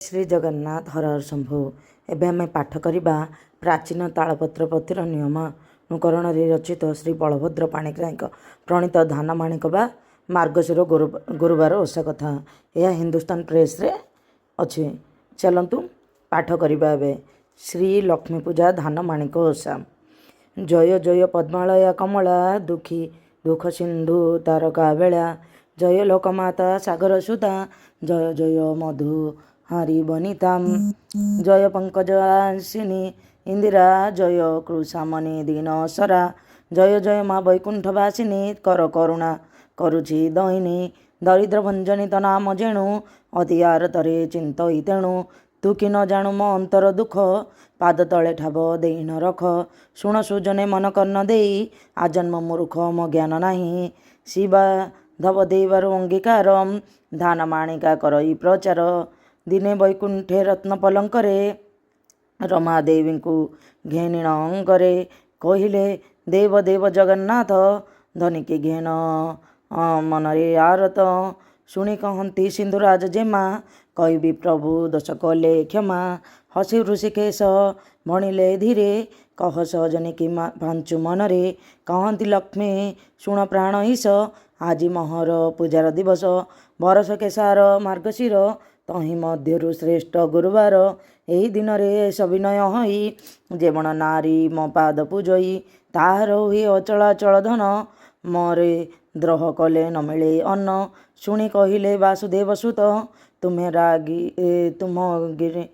ଶ୍ରୀ ଜଗନ୍ନାଥ ହର ହର ଶମ୍ଭୁ। ଏବେ ଆମେ ପାଠ କରିବା ପ୍ରାଚୀନ ତାଳପତ୍ର ପୋଥିର ନିୟମାନୁକରଣରେ ରଚିତ ଶ୍ରୀ ବଳଭଦ୍ର ପାଣିଗ୍ରାହୀଙ୍କ ପ୍ରଣୀତ ଧାନମାଣିକ ବା ମାର୍ଗଶିର ଗୁରୁବାର ଓଷା କଥା। ଏହା ହିନ୍ଦୁସ୍ତାନ ପ୍ରେସରେ ଅଛି। ଚାଲନ୍ତୁ ପାଠ କରିବା ଏବେ। ଶ୍ରୀ ଲକ୍ଷ୍ମୀ ପୂଜା ଧାନମାଣିକ ଓଷା। ଜୟ ଜୟ ପଦ୍ମାଳୟା କମଳା ଦୁଃଖୀ ଦୁଃଖ ସିନ୍ଧୁ ତାରକା ବେଳା, ଜୟ ଲୋକମାତା ସାଗର ସୁତା, ଜୟ ଜୟ ମଧୁ ହାରି ବନିତାମ୍, ଜୟ ପଙ୍କଜାସିନୀ ଇନ୍ଦିରା, ଜୟ କୃଷାମଣି ଦୀନ ସରା, ଜୟ ଜୟ ମା ବୈକୁଣ୍ଠବାସିନୀ କର କରୁଣା କରୁଛି ଦଇନୀ, ଦରିଦ୍ର ଭଞ୍ଜନିତ ନାମ ଯେଣୁ ଅତି ଆରତରେ ଚିନ୍ତଇ ତେଣୁ, ତୁ କି ନ ଜାଣୁ ମୋ ଅନ୍ତର ଦୁଃଖ ପାଦ ତଳେ ଠାବ ଦେଇ ନ ରଖ, ଶୁଣ ସୁଜନେ ମନ କର୍ଣ୍ଣ ଦେଇ ଆଜନ୍ମ ମୂର୍ଖ ମୋ ଜ୍ଞାନ ନାହିଁ, ଶିବା ଧବ ଦେଇବାରୁ ଅଙ୍ଗୀକାର ଧାନ ମାଣିକା କରଇ ପ୍ରଚାର, ଦିନେ ବୈକୁଣ୍ଠେ ରତ୍ନ ପଲଙ୍କରେ ରମାଦେବୀଙ୍କୁ ଘେନିଣ ଅଙ୍ଗରେ, କହିଲେ ଦେବ ଦେବ ଜଗନ୍ନାଥ ଧନିକି ଘେନ ମନରେ ଆରତ, ଶୁଣି କହନ୍ତି ସିନ୍ଧୁରାଜ ଜେମା କହିବି ପ୍ରଭୁ ଦୋଷ କଲେ କ୍ଷମା, ହସି ଋଷିକେଶ ଭଣିଲେ ଧୀରେ କହ ସହଜନି କି ପାଞ୍ଚୁ ମନରେ, କହନ୍ତି ଲକ୍ଷ୍ମୀ ଶୁଣ ପ୍ରାଣ ଈଶ ଆଜି ମହର ପୂଜାର ଦିବସ, ବରଷ କେଶାର ମାର୍ଗଶିର ତହିଁ ମଧ୍ୟରୁ ଶ୍ରେଷ୍ଠ ଗୁରୁବାର, ଏହି ଦିନରେ ସବିନୟ ହୋଇ ଯେବଣ ନାରୀ ମୋ ପାଦ ପୂଜଇ, ତାହାର ହୁଏ ଅଚଳାଚଳ ଧନ ମୋରେ ଦ୍ରୋହ କଲେ ନ ମିଳେ ଅନ୍ନ, ଶୁଣି କହିଲେ ବାସୁଦେବ ସୁତ ତୁମେ ରାଗି ତୁମ ଗିରି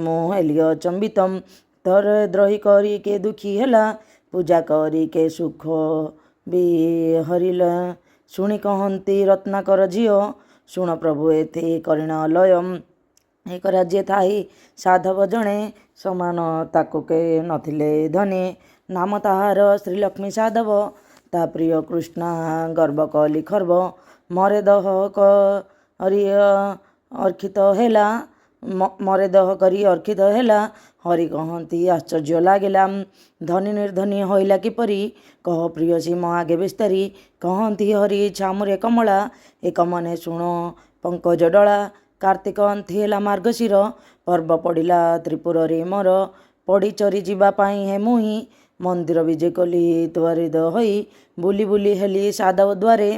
ମୁଁ ହେଲି ଅଚମ୍ବିତ, ତୋର ଦ୍ରୋହୀ କରି କେ ଦୁଃଖୀ ହେଲା, ପୂଜା କରି କେ ସୁଖ ବି ହରିଲା, ଶୁଣି କହନ୍ତି ରତ୍ନାକର ଝିଅ ଶୁଣ ପ୍ରଭୁ ଏଥି କରିଣ ଲୟ, ଏକ ରାଜ୍ୟ ଥାଇ ସାଧବ ଜଣେ ସମାନ ତାକୁ କେ ନଥିଲେ ଧନେ, ନାମ ତାହାର ଶ୍ରୀଲକ୍ଷ୍ମୀ ସାଧବ ତା ପ୍ରିୟ କୃଷ୍ଣା ଗର୍ବ କଲି ଖର୍ବ, ମରେ ଦହ କରି ଅର୍ଖିତ ହେଲା ମରେ ଦହ କରି ଅର୍ଖିତ ହେଲା, ହରି କହନ୍ତି ଆଶ୍ଚର୍ଯ୍ୟ ଲାଗିଲା, ଧନୀ ନିର୍ଧନୀ ହୋଇଲା କିପରି କହ ପ୍ରିୟସୀ ମୋ ଆଗେ ବିସ୍ତାରୀ, କହନ୍ତି ହରି ଛାମୁରେ କମଳା ଏକ ମନେ ଶୁଣ ପଙ୍କଜ ଡଳା, କାର୍ତ୍ତିକ ଅନ୍ଥି ହେଲା ମାର୍ଗଶିର ପର୍ବ ପଡ଼ିଲା ତ୍ରିପୁରରେ ମୋର, ପଡ଼ି ଚରି ଯିବା ପାଇଁ ହେ ମୁହିଁ ମନ୍ଦିର ବିଜେ କଲି ତ୍ୱରିତ ହୋଇ, ବୁଲି ବୁଲି ହେଲି ସାଧବ ଦ୍ୱାରେ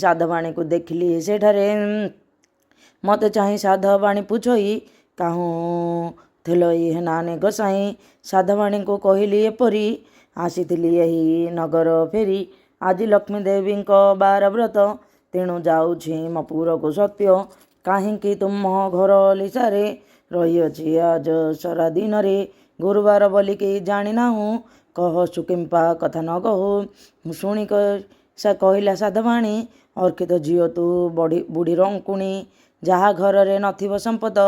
ସାଧବାଣୀକୁ ଦେଖିଲି ସେଠାରେ, ମୋତେ ଚାହିଁ ସାଧବାଣୀ ପୁଛଇ କାହୁଁ ଥିଲଇ ହେନାନେ ଗୋସାଇଁ, ସାଧବାଣୀଙ୍କୁ କହିଲି ଏପରି ଆସିଥିଲି ଏହି ନଗର ଫେରି, ଆଜି ଲକ୍ଷ୍ମୀ ଦେବୀଙ୍କ ବାର ବ୍ରତ ତେଣୁ ଯାଉଛି ମୋ ପୁରକୁ ସତ୍ୟ, କାହିଁକି ତୁମ ଘର ଲିସାରେ ରହିଅଛି ଆଜ ସରା ଦିନରେ, ଗୁରୁବାର ବୋଲି କେହି ଜାଣିନାହୁଁ କହ ସୁକିମ୍ପା କଥା ନ କହୁ, ଶୁଣି କହିଲା ସାଧବାଣୀ ଅର୍ଖିତ ଝିଅ ତୁ ବୁଢ଼ୀ ରଙ୍କୁଣୀ, ଯାହା ଘରରେ ନଥିବ ସମ୍ପଦ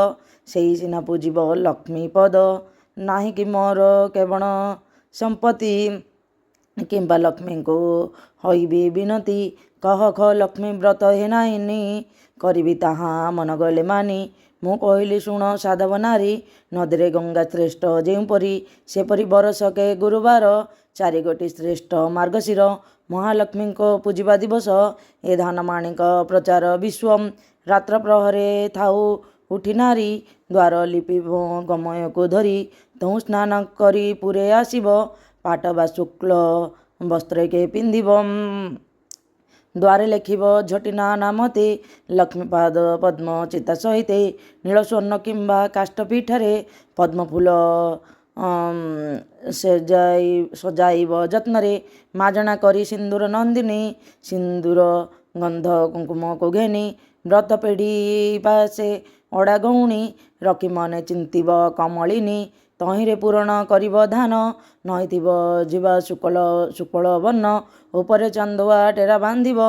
ସେଇ ସିନା ପୂଜିବ ଲକ୍ଷ୍ମୀ ପଦ, ନାହିଁ କି ମୋର କେବଳ ସମ୍ପତ୍ତି କିମ୍ବା ଲକ୍ଷ୍ମୀଙ୍କୁ ହୋଇବି ବିନତି, କହ ଖ ଲକ୍ଷ୍ମୀ ବ୍ରତ ହେ ନାହିଁନି କରିବି ତାହା ମନ ଗଲେ ମାନି, ମୁଁ କହିଲି ଶୁଣ ସାଧବ ନାରୀ ନଦୀରେ ଗଙ୍ଗା ଶ୍ରେଷ୍ଠ ଯେଉଁପରି, ସେପରି ବରଷକେ ଗୁରୁବାର ଚାରିଗୋଟି ଶ୍ରେଷ୍ଠ ମାର୍ଗଶିର, ମହାଲକ୍ଷ୍ମୀଙ୍କ ପୂଜିବା ଦିବସ ଏ ଧାନମାଣିକ ପ୍ରଚାର ବିଶ୍ୱ, ରାତ୍ର ପ୍ରହରେ ଥାଉ ଉଠି ନାରୀ ଦ୍ୱାର ଲିପିବ ଗମୟକୁ ଧରି, ତୁ ସ୍ନାନ କରି ପୁରେ ଆସିବ ପାଟ ବା ଶୁକ୍ଳ ବସ୍ତ୍ରକେ ପିନ୍ଧିବ, ଦ୍ୱାରେ ଲେଖିବ ଝଟି ନାମତେ ଲକ୍ଷ୍ମୀପାଦ ପଦ୍ମ ଚିତା ସହିତେ, ନୀଳ ସ୍ୱର୍ଣ୍ଣ କିମ୍ବା କାଷ୍ଠ ପୀଠରେ ପଦ୍ମ ଫୁଲ ସଜାଇବ ଯତ୍ନରେ, ମାଜଣା କରି ସିନ୍ଦୁର ନନ୍ଦିନୀ ସିନ୍ଦୁର ଗନ୍ଧ କୁଙ୍କୁମକୁ ଘେନି, ବ୍ରତ ପେଢ଼ି ପାଶେ ଅଡ଼ା ଗଉଣୀ ରଖି ମନେ ଚିନ୍ତିବ କମଳିନୀ, ତହିଁରେ ପୂରଣ କରିବ ଧାନ ନଇଥିବ ଯିବା ଶୁକ୍ଳ ବର୍ଣ୍ଣ, ଉପରେ ଚାନ୍ଦୁଆ ଟେରା ବାନ୍ଧିବ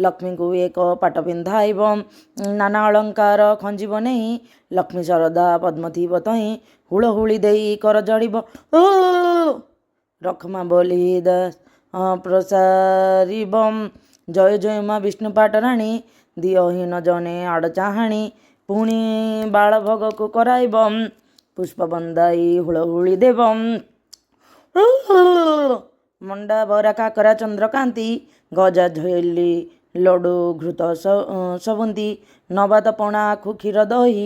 ଲକ୍ଷ୍ମୀଙ୍କୁ ଏକ ପାଟ ପିନ୍ଧାଇବ, ନାନା ଅଳଙ୍କାର ଖଞ୍ଜିବ ନେଇ ଲକ୍ଷ୍ମୀ ଶରଦା ପଦ୍ମ ଥିବ ତହିଁ, ହୁଳହୁଳି ଦେଇ କର ଜଡ଼ିବ ଓ ରଖମା ବୋଲି ପ୍ରସାରିବ, ଜୟ ଜୟ ମା ବିଷ୍ଣୁ ପାଟ ରାଣୀ ଦିଅହୀନ ଜନେ ଆଡ଼ ଚାହାଣୀ, ପୁଣି ବାଳ ଭୋଗକୁ କରାଇବ ପୁଷ୍ପ ବନ୍ଦାଇ ହୁଳହୁଳି ଦେବ, ମଣ୍ଡା ବରା କାକରା ଚନ୍ଦ୍ରକାନ୍ତି ଗଜା ଝଇଲି ଲଡ଼ୁ ଘୃତ ସବୁନ୍ତି, ନବାତ ପଣା ଆଖୁ କ୍ଷୀର ଦହି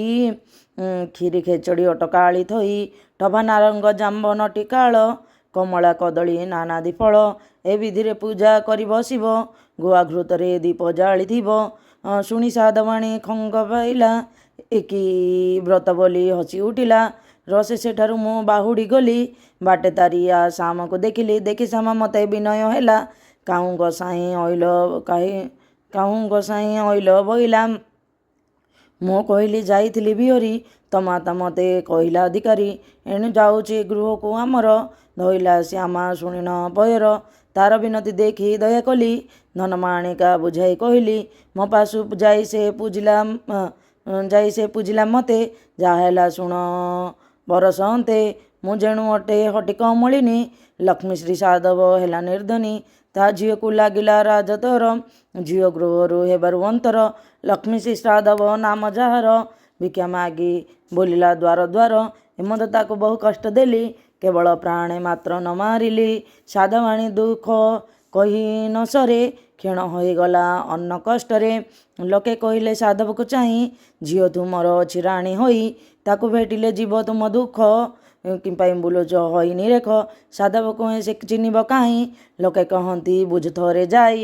କ୍ଷୀରି ଖେଚଡ଼ି ଅଟକାଳି ଥଇ ଟଭା ନାରଙ୍ଗ ଜାମ୍ବ ନଟିକାଳ କମଳା କଦଳୀ ନାନାଦି ଫଳ ଏ ବିଧିରେ ପୂଜା କରି ବସିବ। ଗୁଆ ଘୃତରେ ଦୀପ ଜାଳିଥିବ। ଶୁଣି ସାଧବାଣୀ ଖଙ୍ଗ ପାଇଲା ଏକି ବ୍ରତ ବୋଲି ହସି ଉଠିଲା। ରସେ ସେଠାରୁ ମୁଁ ବାହୁଡ଼ି ଗଲି। ବାଟେ ତାରିଆ ଶାମକୁ ଦେଖିଲି। ଦେଖି ଶାମ ମତେ ବିନୟ ହେଲା। କାହୁଁ ଗୋସାଇଁ ଅଇଲ ବଇଲା। ମୁଁ କହିଲି ଯାଇଥିଲି ବିହରି। ତମାତା ମତେ କହିଲା ଅଧିକାରୀ। ଏଣୁ ଯାଉଛି ଗୃହକୁ ଆମର। ଧଇଲା ଶ୍ୟାମା ଶୁଣିନ ପୟର। ତାର ବିନତି ଦେଖି ଦୟା କଲି। ଧନମାଣିକା ବୁଝାଇ କହିଲି ମୋ ପାଶୁ ଯାଇ ସେ ପୂଜିଲା ମତେ। ଯାହା ହେଲା ଶୁଣ ବରଷ ଅନ୍ତେ। ମୁଁ ଯେଣୁ ଅଟେ ହଟି କମଳିନୀ। ଲକ୍ଷ୍ମୀଶ୍ରୀ ସାଧବ ହେଲା ନିର୍ଦ୍ଧନୀ। ତା ଝିଅକୁ ଲାଗିଲା ରାଜତର। ଝିଅ ଗୃହରୁ ହେବାରୁ ଅନ୍ତର। ଲକ୍ଷ୍ମୀଶ୍ରୀ ସାଧବ ନାମ ଯାହାର। ଭିକ୍ଷା ମାଗି ବୋଲିଲା ଦ୍ୱାର ଦ୍ୱାର। ଏମନ୍ତ ତାକୁ ବହୁ କଷ୍ଟ ଦେଲି। କେବଳ ପ୍ରାଣେ ମାତ୍ର ନ ମାରିଲି। ସାଧବାଣୀ ଦୁଃଖ କହି ନ ସରେ। କ୍ଷୀଣ ହୋଇଗଲା ଅନ୍ନ କଷ୍ଟରେ। ଲୋକେ କହିଲେ ସାଧବକୁ ଚାହିଁ। ଝିଅ ତୁମର ଅଛି ରାଣୀ ହୋଇ। ତାକୁ ଭେଟିଲେ ଯିବ ତୁମ ଦୁଃଖ। କିପାଇଁ ବୁଲୁଛ ହୋଇ ନିରେଖ। ସାଧବକୁ ସେ ଚିହ୍ନିବ କାହିଁ। ଲୋକେ କହନ୍ତି ବୁଝ ଥରେ ଯାଇ।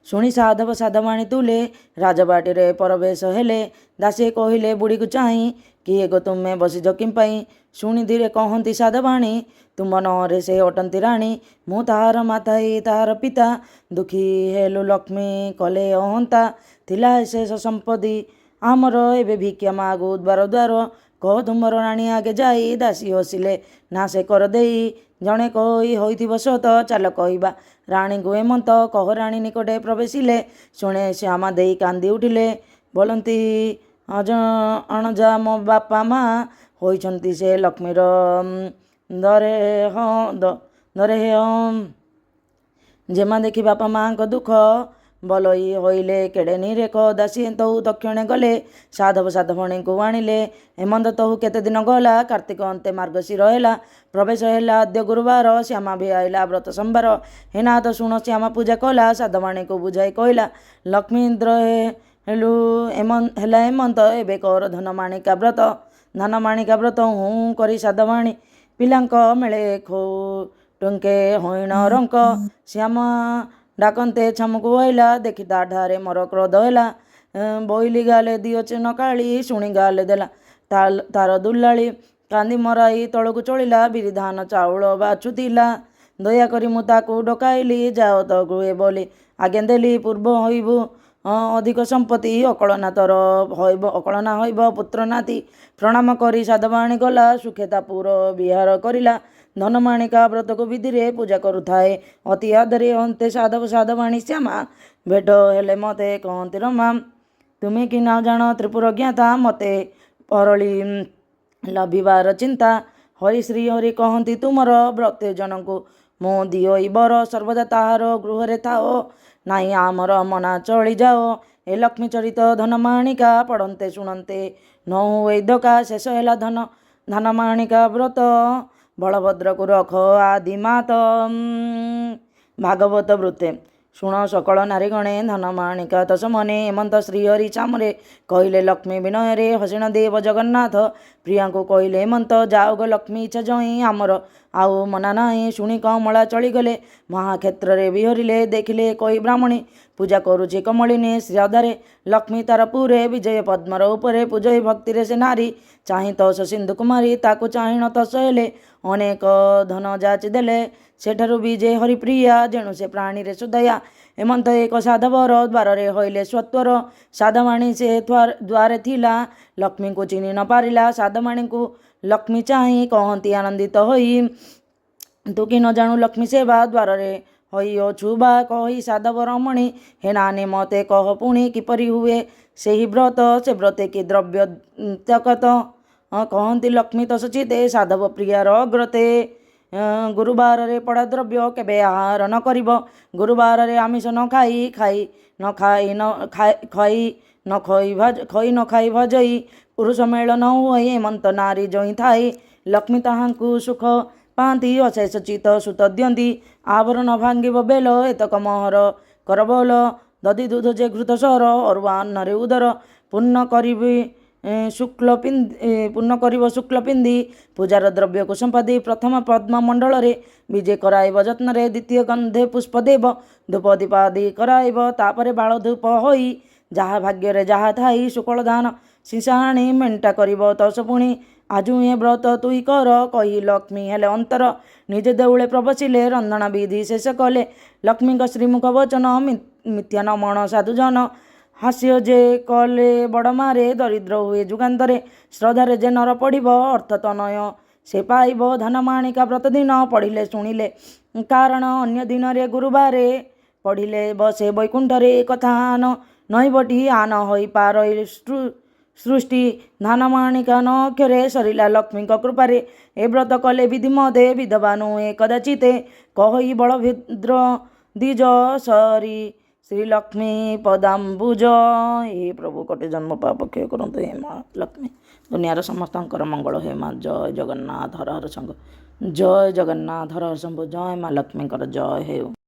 ଶୁଣି ସାଧବ ସାଧବାଣୀ ତୁଲେ। ରାଜବାଟିରେ ପରବେଶ ହେଲେ। ଦାସୀ କହିଲେ ବୁଢ଼ୀକୁ ଚାହିଁ କିଏ ଗୋ ତୁମେ ବସିଛ କିମ୍ପାଇଁ। ଶୁଣି ଧୀରେ କହନ୍ତି ସାଧବାଣୀ ତୁମ ନରେ ସେ ଅଟନ୍ତି ରାଣୀ। ମୁଁ ତାହାର ମାତାଇ ତାହାର ପିତା। ଦୁଃଖୀ ହେଲୁ ଲକ୍ଷ୍ମୀ କଲେ ଅହନ୍ତା। ଥିଲା ଶେଷ ସମ୍ପତ୍ତି ଆମର ଏବେ ଭିକ୍ଷା ମାଗୁ ଦ୍ୱାର ଦ୍ୱାର। କହ ତୁମର ରାଣୀ ଆଗେ ଯାଇ। ଦାସୀ ହସିଲେ ନା ସେ କର ଦେଇ। ଜଣେ କହି ହୋଇଥିବ ସତ ଚାଲ କହିବା ରାଣୀଙ୍କୁ ଏମନ୍ତ। କହ ରାଣୀ ନିକଟେ ପ୍ରବେଶିଲେ। ଶୁଣେ ଶ୍ୟାମା ଦେଇ କାନ୍ଦି ଉଠିଲେ। ବୋଲନ୍ତି ଅଣଜା ମୋ ବାପା ମା ହୋଇଛନ୍ତି ସେ ଲକ୍ଷ୍ମୀର ଦରେ ଯେମା ଦେଖି ବାପା ମାଙ୍କ ଦୁଃଖ। ବଲଇ ହୋଇଲେ କେଡ଼େ ନିରେଖ। ଦାସୀ ତହୁ ତକ୍ଷଣେ ଗଲେ। ସାଧବ ସାଧବଣୀଙ୍କୁ ଆଣିଲେ। ହେମନ୍ତ ତହୁ କେତେ ଦିନ ଗଲା। କାର୍ତ୍ତିକ ଅନ୍ତେ ମାର୍ଗଶିର ହେଲା। ପ୍ରବେଶ ହେଲା ଆଦ୍ୟ ଗୁରୁବାର। ଶ୍ୟାମା ବି ଆଇଲା ବ୍ରତ ସମ୍ବାର। ହେ ନାଥ ଶୁଣ ଶ୍ୟାମା ପୂଜା କଲା। ସାଧବାଣୀକୁ ବୁଝାଇ କହିଲା ଲକ୍ଷ୍ମୀ ଇନ୍ଦ୍ର ହେଲା ହେମନ୍ତ। ଏବେ କର ଧନମାଣିକା ବ୍ରତ। ଧନମାଣିକା ବ୍ରତ ହୁଁ କରି ସାଧବାଣୀ ପିଲାଙ୍କ ମେଳେ ଟୁଙ୍କେ ହଇଣ ରଙ୍କ। ଶ୍ୟାମା ଡାକନ୍ତେ ଛାମୁକୁ ବହିଲା। ଦେଖି ତା ଠାରେ ମୋର କ୍ରୋଧ ହେଲା। ବୋଇଲି ଗାଲେ ଦିଅ ଚେନ କାଳି। ଶୁଣି ଗାଲେ ଦେଲା ତାର ଦୁଲାଳି। କାନ୍ଦି ମରାଇ ତଳକୁ ଚଳିଲା। ବିରି ଧାନ ଚାଉଳ ବାଛୁଥିଲା। ଦୟାକରି ମୁଁ ତାକୁ ଡକାଇଲି। ଯାଅ ତ ଗୃହେ ବୋଲି ଆଜ୍ଞା ଦେଲି। ପୂର୍ବ ହଇବୁ ଅଧିକ ସମ୍ପତ୍ତି। ଅକଳନା ହଇବ ପୁତ୍ର ନାତି। ପ୍ରଣାମ କରି ସାଧବାଣୀ ଗଲା। ସୁଖେ ତା ପୁର ବିହାର କରିଲା। ଧନମାଣିକା ବ୍ରତକୁ ବିଧିରେ ପୂଜା କରୁଥାଏ ଅତି ଆଦରେ। ଅନ୍ତେ ସାଧବ ସାଧବାଣୀ ଶ୍ୟାମା ଭେଟ ହେଲେ ମତେ କହନ୍ତି ରମା ତୁମେ କି ନ ଜାଣ ତ୍ରିପୁର ଜ୍ଞାତା। ମତେ ପରଳି ଲଭିବାର ଚିନ୍ତା। ହରି ଶ୍ରୀ ହରି କହନ୍ତି ତୁମର। ବ୍ରତେ ଜଣଙ୍କୁ ମୁଁ ଦିଓଇ ବର। ସର୍ବଦା ତାହାର ଗୃହରେ ଥାଅ। ନାଇଁ ଆମର ମନା ଚଳି ଯାଅ। ଏ ଲକ୍ଷ୍ମୀ ଚରିତ ଧନମାଣିକା ପଢ଼ନ୍ତେ ଶୁଣନ୍ତେ ନ ହୁଏ ଧକା। ଶେଷ ହେଲା ଧନମାଣିକା ବ୍ରତ। ବଳଭଦ୍ରକୁ ରଖ ଆଦିମାତ। ଭାଗବତ ବୃତ୍ତେ ଶୁଣ ସକଳ ନାରୀଗଣେ। ଧନମାଣିକା ତସମନେ ହେମନ୍ତ ଶ୍ରୀହରି ଚାମରେ। କହିଲେ ଲକ୍ଷ୍ମୀ ବିନୟରେ ହସିଣ ଦେବ ଜଗନ୍ନାଥ। ପ୍ରିୟାଙ୍କୁ କହିଲେ ହେମନ୍ତ ଯାଅ ଗୋ ଲକ୍ଷ୍ମୀ ଇଚ୍ଛା ଜଇଁ ଆମର ଆଉ ମନା ନାହିଁ। ଶୁଣି କମଳା ଚଳିଗଲେ। ମହାକ୍ଷେତ୍ରରେ ବିହରିଲେ। ଦେଖିଲେ କହି ବ୍ରାହ୍ମଣୀ ପୂଜା କରୁଛି କମଳିନୀ ଶ୍ରଦ୍ଧାରେ। ଲକ୍ଷ୍ମୀ ତାର ପୁରେ ବିଜୟ ପଦ୍ମର ଉପରେ। ପୂଜଇ ଭକ୍ତିରେ ସେ ନାରୀ। ଚାହିଁ ତସ ସିନ୍ଧୁ କୁମାରୀ। ତାକୁ ଚାହିଁଣ ତସ ହେଲେ। ଅନେକ ଧନ ଯାଚି ଦେଲେ। ସେଠାରୁ ବି ଯେ ହରିପ୍ରିୟା ଯେଣୁ ସେ ପ୍ରାଣୀରେ ସୁଦୟା। ହେମନ୍ତ ଏକ ସାଧବର ଦ୍ୱାରରେ ହଇଲେ ସ୍ୱତ୍ୱର। ସାଧବାଣୀ ସେ ଦ୍ୱାରେ ଥିଲା। ଲକ୍ଷ୍ମୀଙ୍କୁ ଚିହ୍ନି ନ ପାରିଲା। ସାଧବାଣୀଙ୍କୁ ଲକ୍ଷ୍ମୀ ଚାହିଁ କହନ୍ତି ଆନନ୍ଦିତ ହୋଇ ତୁ କି ନ ଜାଣୁ ଲକ୍ଷ୍ମୀ ସେବା। ଦ୍ୱାରରେ ହୋଇଅଛୁ ବା କହି ସାଧବ ରମଣୀ। ହେ ନାନୀ ମତେ କହ ପୁଣି କିପରି ହୁଏ ସେହି ବ୍ରତ। ସେ ବ୍ରତେ କି ଦ୍ରବ୍ୟ ତ୍ୟକତ। କହନ୍ତି ଲକ୍ଷ୍ମୀ ତସଚିତେ ସାଧବ ପ୍ରିୟାର ଅଗ୍ରତେ। ଗୁରୁବାରରେ ପଡ଼ା ଦ୍ରବ୍ୟ କେବେ ଆହାର ନ କରିବ। ଗୁରୁବାରରେ ଆମିଷ ନ ଖାଇ ଭଜଇ। ପୁରୁଷ ମେଳ ନ ହୁଏ ହେମନ୍ତ ନାରୀ ଜଇଁ ଥାଇ। ଲକ୍ଷ୍ମୀ ତାହାଙ୍କୁ ସୁଖ ପାଆନ୍ତି ଅଶେଷ ଚିତ ସୁତ ଦିଅନ୍ତି। ଆବରଣ ଭାଙ୍ଗିବ ବେଲ ଏତକ ମହର କର ବୋଲ। ଦଧି ଦୁଧ ଯେ ଘୃତ ସହର ଅରୁଆ ଅନ୍ନରେ ଉଦର ପୂର୍ଣ୍ଣ କରିବି ପୂର୍ଣ୍ଣ କରିବ ଶୁକ୍ଳ ପିନ୍ଧି ପୂଜାର ଦ୍ରବ୍ୟକୁ ସମ୍ପାଦି ପ୍ରଥମ ପଦ୍ମମଣ୍ଡଳରେ ବିଜେ କରାଇବ ଯତ୍ନରେ ଦ୍ୱିତୀୟ ଗନ୍ଧେ ପୁଷ୍ପ ଦେବ ଧୂପ ଦୀପାଦି କରାଇବ ତାପରେ ବାଳ ଧୂପ ହୋଇ ଯାହା ଭାଗ୍ୟରେ ଯାହା ଥାଇ ଶୁକ୍ଳ ଧାନ ଶିଶାଣି ମେଣ୍ଟା କରିବ ତସ ପୁଣି ଆଜୁ ଏ ବ୍ରତ ତୁଇ କର କହି ଲକ୍ଷ୍ମୀ ହେଲେ ଅନ୍ତର ନିଜେ ଦେଉଳେ ପ୍ରବସିଲେ ରନ୍ଧଣା ବିଧି ଶେଷ କଲେ ଲକ୍ଷ୍ମୀଙ୍କ ଶ୍ରୀମୁଖ ବଚନ ମିଥ୍ୟା ନମଣ ସାଧୁଜନ ହାସ୍ୟ ଯେ କଲେ ବଡ଼ ମାରେ ଦରିଦ୍ର ହୁଏ ଯୁଗାନ୍ତରେ ଶ୍ରଦ୍ଧାରେ ଯେ ନର ପଢ଼ିବ ଅର୍ଥ ତନୟ ସେ ପାଇବ ଧନ ମାଣିକା ବ୍ରତ ଦିନ ପଢ଼ିଲେ ଶୁଣିଲେ କାରଣ ଅନ୍ୟ ଦିନରେ ଗୁରୁବାରେ ପଢ଼ିଲେ ବସେ ବୈକୁଣ୍ଠରେ କଥା ନହିବଟି ଆନ ହୋଇ ପାର ସୃଷ୍ଟି ଧାନ ମାଣିକା ନକ୍ଷରେ ସରିଲା ଲକ୍ଷ୍ମୀଙ୍କ କୃପାରେ ଏ ବ୍ରତ କଲେ ବିଧି ମତେ ବିଧବା ନୁହେଁ କଦାଚିତେ କହି ବଳଭଦ୍ର ଦ୍ୱିଜ ସରି ଶ୍ରୀଲକ୍ଷ୍ମୀ ପଦାମ୍ବୁଜ। हे प्रभु कोटि जन्म पाप क्षय करतु हे माँ लक्ष्मी दुनियार समस्तଙ୍କର मंगल हे माँ। जय जगन्नाथ हर हर शंभु जय जगन्नाथ हर हर शंभु जय माँ लक्ष्मीଙ୍କର जय हेउ।